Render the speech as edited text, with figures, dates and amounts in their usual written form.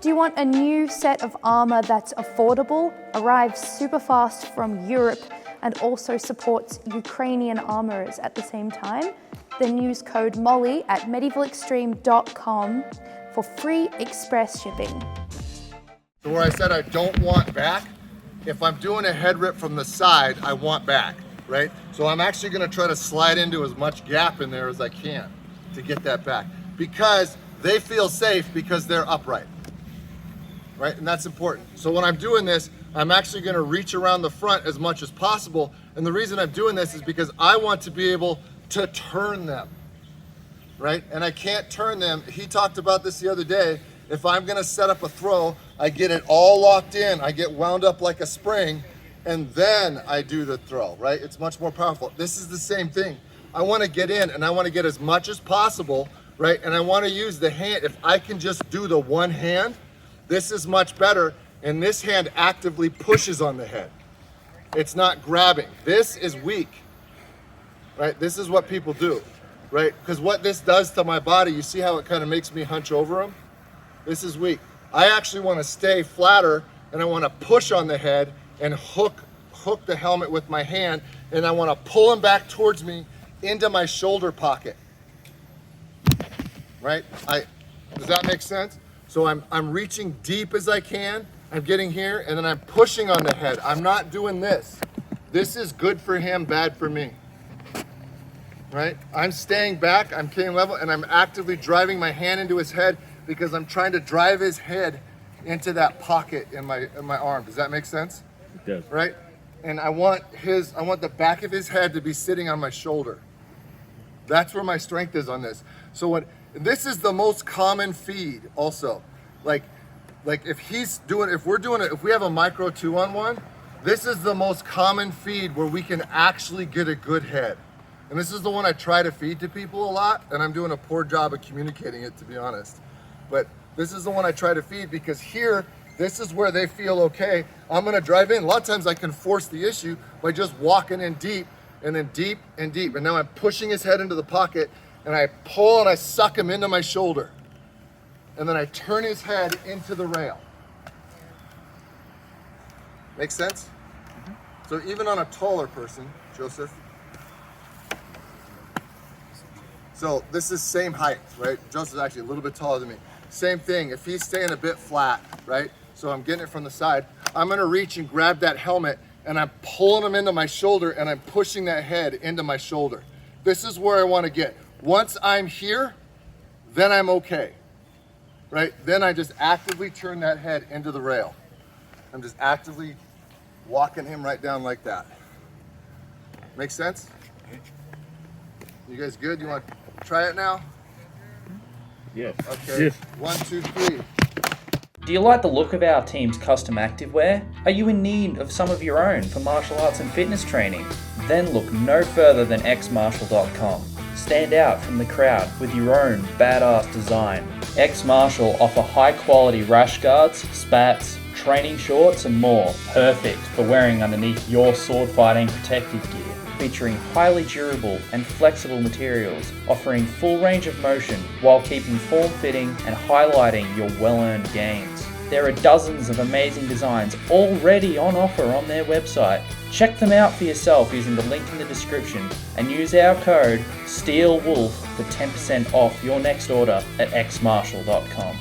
Do you want a new set of armour that's affordable, arrives super fast from Europe, and also supports Ukrainian armourers at the same time? Then use code MOLLY at medievalextreme.com for free express shipping. So where I said I don't want back, if I'm doing a head rip from the side, I want back, right? So I'm actually gonna try to slide into as much gap in there as I can to get that back, because they feel safe because they're upright, right? And that's important. So when I'm doing this, I'm actually gonna reach around the front as much as possible. And the reason I'm doing this is because I want to be able to turn them, right? And I can't turn them. He talked about this the other day. If I'm gonna set up a throw, I get it all locked in, I get wound up like a spring, and then I do the throw, right? It's much more powerful. This is the same thing. I wanna get in and I wanna get as much as possible, right? And I wanna use the hand. If I can just do the one hand, this is much better, and this hand actively pushes on the head. It's not grabbing. This is weak. Right? This is what people do, right? Because what this does to my body, you see how it kind of makes me hunch over them? This is weak. I actually want to stay flatter, and I want to push on the head and hook the helmet with my hand, and I want to pull him back towards me into my shoulder pocket, right? Does that make sense? So I'm reaching deep as I can, I'm getting here, and then I'm pushing on the head. I'm not doing this. This is good for him, bad for me. Right? I'm staying back, I'm staying level, and I'm actively driving my hand into his head because I'm trying to drive his head into that pocket in my arm. Does that make sense? It does. Right? And I want the back of his head to be sitting on my shoulder. That's where my strength is on this. So this is the most common feed also. Like if we have a micro 2-on-1, this is the most common feed where we can actually get a good head. And this is the one I try to feed to people a lot, and I'm doing a poor job of communicating it, to be honest. But this is the one I try to feed because here, this is where they feel okay. I'm gonna drive in. A lot of times I can force the issue by just walking in deep, and then deep and deep. And now I'm pushing his head into the pocket, and I pull and I suck him into my shoulder. And then I turn his head into the rail. Make sense? Mm-hmm. So even on a taller person, Joseph, so this is same height, right? Joseph's actually a little bit taller than me. Same thing, if he's staying a bit flat, right? So I'm getting it from the side. I'm gonna reach and grab that helmet, and I'm pulling him into my shoulder, and I'm pushing that head into my shoulder. This is where I wanna get. Once I'm here, then I'm okay, right? Then I just actively turn that head into the rail. I'm just actively walking him right down like that. Make sense? You guys good? You want to try it now? Yes. Okay. Yes. 1, 2, 3. Do you like the look of our team's custom activewear? Are you in need of some of your own for martial arts and fitness training? Then look no further than xmartial.com. Stand out from the crowd with your own badass design. X-Martial offer high quality rash guards, spats, training shorts and more. Perfect for wearing underneath your sword fighting protective gear. Featuring highly durable and flexible materials, offering full range of motion while keeping form-fitting and highlighting your well-earned gains. There are dozens of amazing designs already on offer on their website. Check them out for yourself using the link in the description and use our code STEELWOLF for 10% off your next order at xmartial.com.